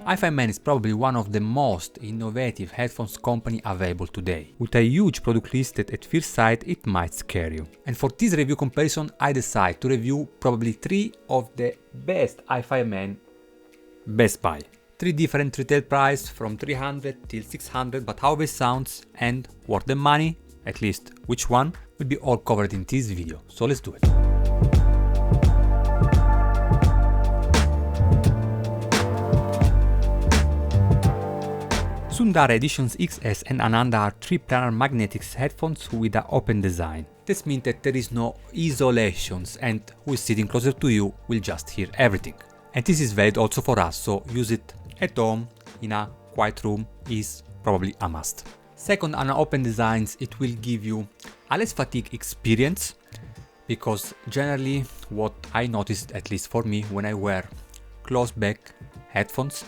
HiFiMAN is probably one of the most innovative headphones company available today. With a huge product list that at first sight it might scare you. And for this review comparison I decided to review probably 3 of the best HiFiMAN Best Buy. 3 different retail price from 300 till 600, but how they sounds and worth the money, at least which one, will be all covered in this video, so let's do it. Sundara Editions XS and Ananda are 3 planar magnetic headphones with an open design. This means that there is no isolations and who is sitting closer to you will just hear everything. And this is valid also for us, so use it at home, in a quiet room is probably a must. Second, on open designs it will give you a less fatigue experience, because generally what I noticed, at least for me, when I wear closed back headphones,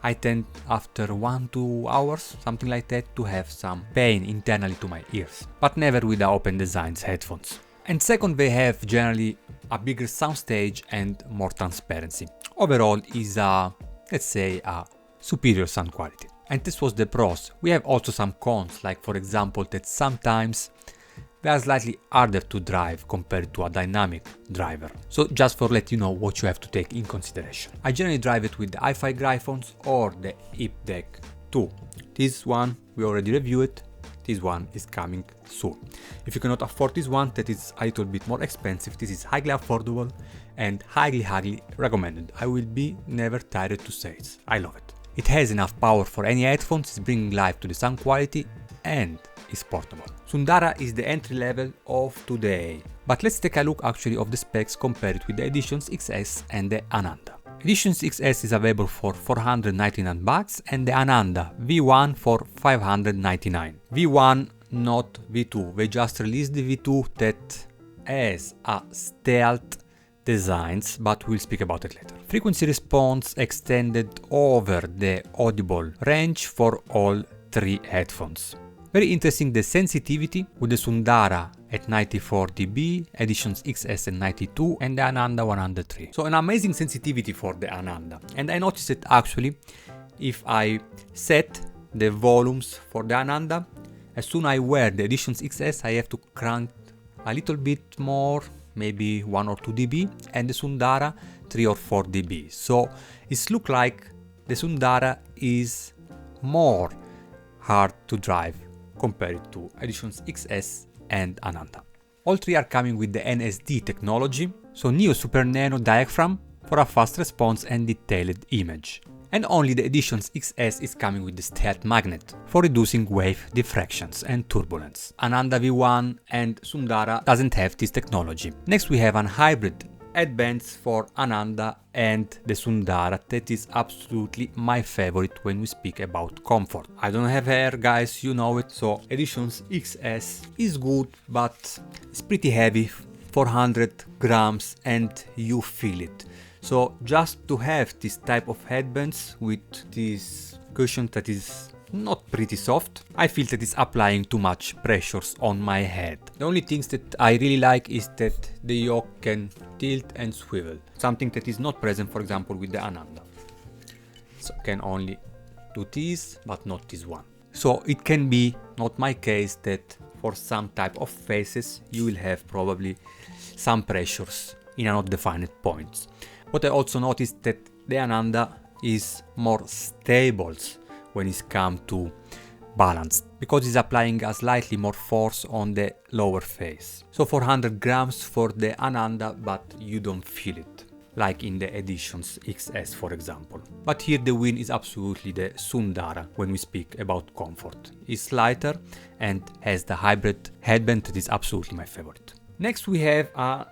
I tend after 1-2 hours, something like that, to have some pain internally to my ears, but never with the open designs headphones. And second, they have generally a bigger soundstage and more transparency. Overall is a, let's say, a superior sound quality. And this was the pros. We have also some cons, like for example that sometimes they are slightly harder to drive compared to a dynamic driver. So just for let you know what you have to take in consideration. I generally drive it with the hi-fi Gryphones or the DAC 2. This one we already reviewed. This one is coming soon. If you cannot afford this one, that is a little bit more expensive, this is highly affordable and highly recommended. I will be never tired to say it. I love it. It has enough power for any headphones, it's bringing life to the sound quality and is portable. Sundara is the entry level of today. But let's take a look actually of the specs compared with the Editions XS and the Ananda. Editions XS is available for $499 and the Ananda V1 for $599. V1, not V2. They just released the V2 that has a stealth designs, but we'll speak about it later. Frequency response extended over the audible range for all 3 headphones. Very interesting the sensitivity with the Sundara at 94 dB, Editions XS at 92 and the Ananda 103. So an amazing sensitivity for the Ananda. And I noticed that actually if I set the volumes for the Ananda, as soon as I wear the Editions XS I have to crank a little bit more, maybe 1 or 2 dB, and the Sundara 3 or 4 dB. So it looks like the Sundara is more hard to drive compared to Editions XS and Ananda. All 3 are coming with the NSD technology, so Neo Super Nano diaphragm for a fast response and detailed image. And only the Editions XS is coming with the stealth magnet for reducing wave diffractions and turbulence. Ananda V1 and Sundara doesn't have this technology. Next we have an hybrid headbands for Ananda and the Sundara that is absolutely my favorite when we speak about comfort. I don't have hair, guys, you know it, so Editions XS is good, but it's pretty heavy, 400 grams, and you feel it. So just to have this type of headbands with this cushion that is not pretty soft, I feel that it's applying too much pressures on my head. The only things that I really like is that the yoke can tilt and swivel, something that is not present for example with the Ananda. So can only do this but not this one. So it can be not my case that for some type of faces you will have probably some pressures in a not defined points. What I also noticed that the Ananda is more stable when it's come to balance, because it's applying a slightly more force on the lower face. So 400 grams for the Ananda, but you don't feel it, like in the Editions XS for example. But here the win is absolutely the Sundara when we speak about comfort. It's lighter and has the hybrid headband that is absolutely my favorite. Next we have a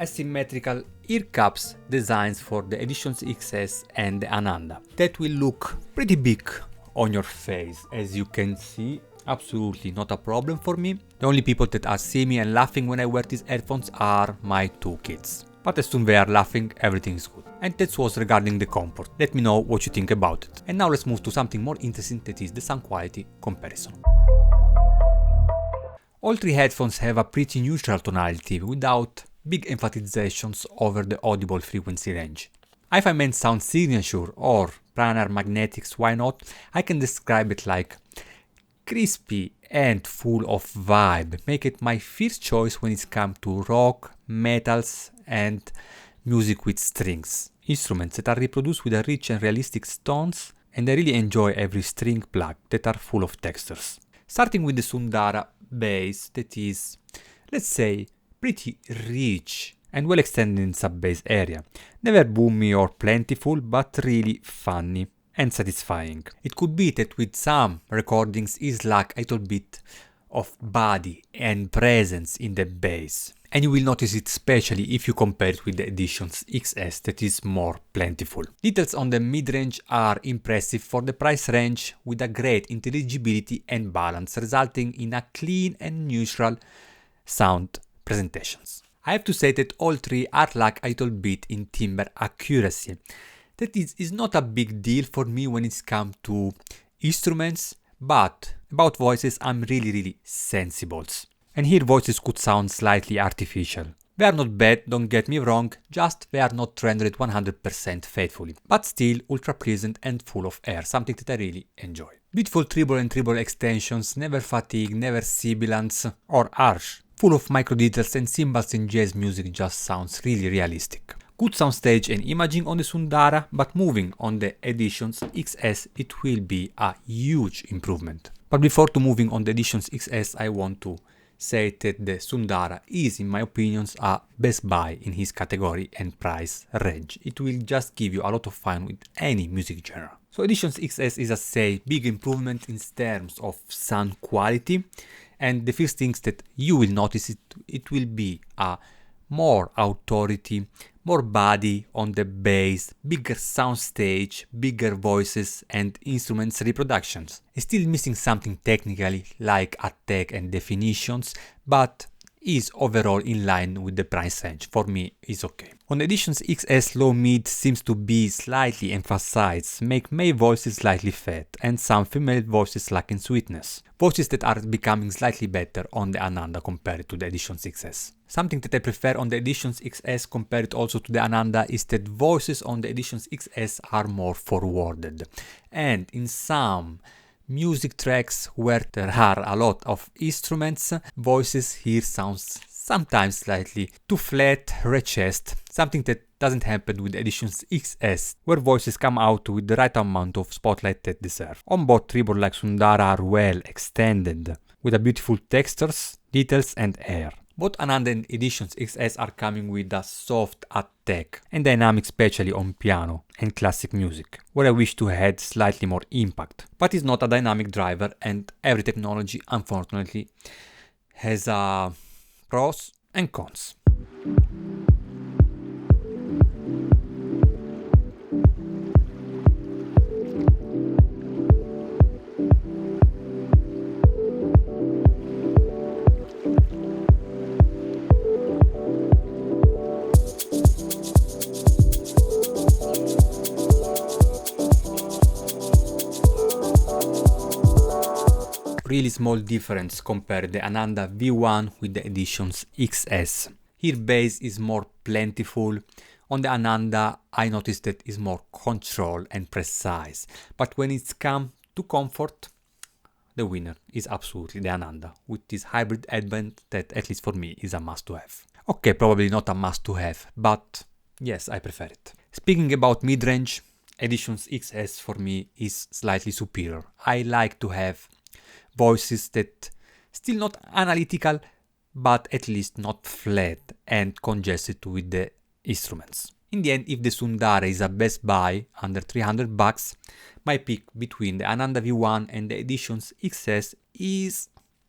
asymmetrical ear cups designs for the Editions XS and the Ananda that will look pretty big on your face, as you can see. Absolutely not a problem for me. The only people that are seeing me and laughing when I wear these headphones are my 2 kids. But as soon as they are laughing, everything is good. And that was regarding the comfort. Let me know what you think about it. And now let's move to something more interesting, that is the sound quality comparison. All 3 headphones have a pretty neutral tonality without big emphasizations over the audible frequency range. HiFiMAN sound signature or Planar magnetics, why not? I can describe it like crispy and full of vibe. Make it my first choice when it's come to rock, metals and music with strings. Instruments that are reproduced with a rich and realistic tones, and I really enjoy every string plug that are full of textures. Starting with the Sundara bass that is, let's say, pretty rich and well extended in sub-bass area. Never boomy or plentiful, but really funny and satisfying. It could be that with some recordings is lack a little bit of body and presence in the bass. And you will notice it especially if you compare it with the Editions XS that is more plentiful. Details on the mid-range are impressive for the price range with a great intelligibility and balance, resulting in a clean and neutral sound presentations. I have to say that all three are lack a little bit in timbre accuracy. That is not a big deal for me when it's come to instruments, but about voices I'm really sensible. And here voices could sound slightly artificial. They are not bad, don't get me wrong, just they are not rendered 100% faithfully, but still ultra pleasant and full of air, something that I really enjoy. Beautiful treble and treble extensions, never fatigue, never sibilance or harsh. Full of micro details and cymbals in jazz music just sounds really realistic. Good soundstage and imaging on the Sundara, but moving on the Editions XS it will be a huge improvement. But before to moving on the Editions XS, I want to say that the Sundara is, in my opinions, a best buy in his category and price range. It will just give you a lot of fun with any music genre. So Editions XS is a big improvement in terms of sound quality, and the first things that you will notice it will be a more authority, more body on the bass, bigger soundstage, bigger voices and instruments reproductions. It's still missing something technically like attack and definitions, but is overall in line with the price range. For me, is okay. On Editions XS, low mid seems to be slightly emphasized, make male voices slightly fat and some female voices lacking sweetness. Voices that are becoming slightly better on the Ananda compared to the Editions XS. Something that I prefer on the Editions XS compared also to the Ananda is that voices on the Editions XS are more forwarded. And in some music tracks where there are a lot of instruments, voices here sounds sometimes slightly too flat, rechest, something that doesn't happen with Editions XS, where voices come out with the right amount of spotlight that deserve. On both treble like Sundara are well extended, with a beautiful textures, details and air. Both Ananda and Editions XS are coming with a soft attack and dynamic, especially on piano and classic music, where I wish to add slightly more impact. But it's not a dynamic driver, and every technology, unfortunately, has pros and cons. Really small difference compared the Ananda V1 with the Editions XS. Here bass is more plentiful. On the Ananda I noticed that is more controlled and precise. But when it's come to comfort, the winner is absolutely the Ananda with this hybrid headband that at least for me is a must to have. Okay, probably not a must to have, but yes, I prefer it. Speaking about mid-range, Editions XS for me is slightly superior. I like to have voices that still not analytical, but at least not flat and congested with the instruments. In the end, if the Sundara is a best buy under $300, my pick between the Ananda V1 and the Editions XS is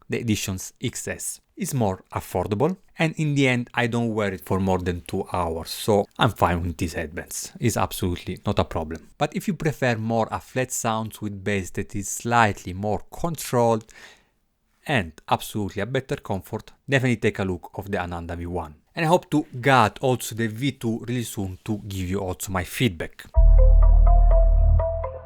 the Editions XS. It's more affordable, and in the end I don't wear it for more than 2 hours, so I'm fine with these headbands. It's absolutely not a problem. But if you prefer more a flat sound with bass that is slightly more controlled and absolutely a better comfort, definitely take a look of the Ananda V1. And I hope to get also the V2 really soon to give you also my feedback.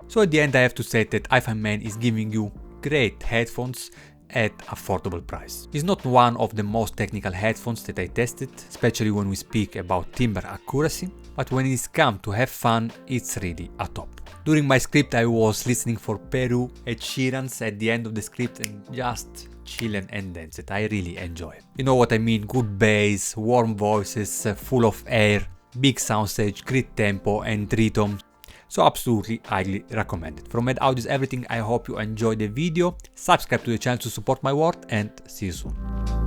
So at the end I have to say that HiFiMAN is giving you great headphones at affordable price. It's not one of the most technical headphones that I tested, especially when we speak about timbre accuracy, but when it's come to have fun, it's really a top. During my script I was listening for Peru Ed Sheeran's at the end of the script and just chillin' and dance it. I really enjoy it. You know what I mean? Good bass, warm voices, full of air, big soundstage, great tempo and rhythm. So absolutely highly recommended. From Med Audio is everything. I hope you enjoyed the video. Subscribe to the channel to support my work and see you soon.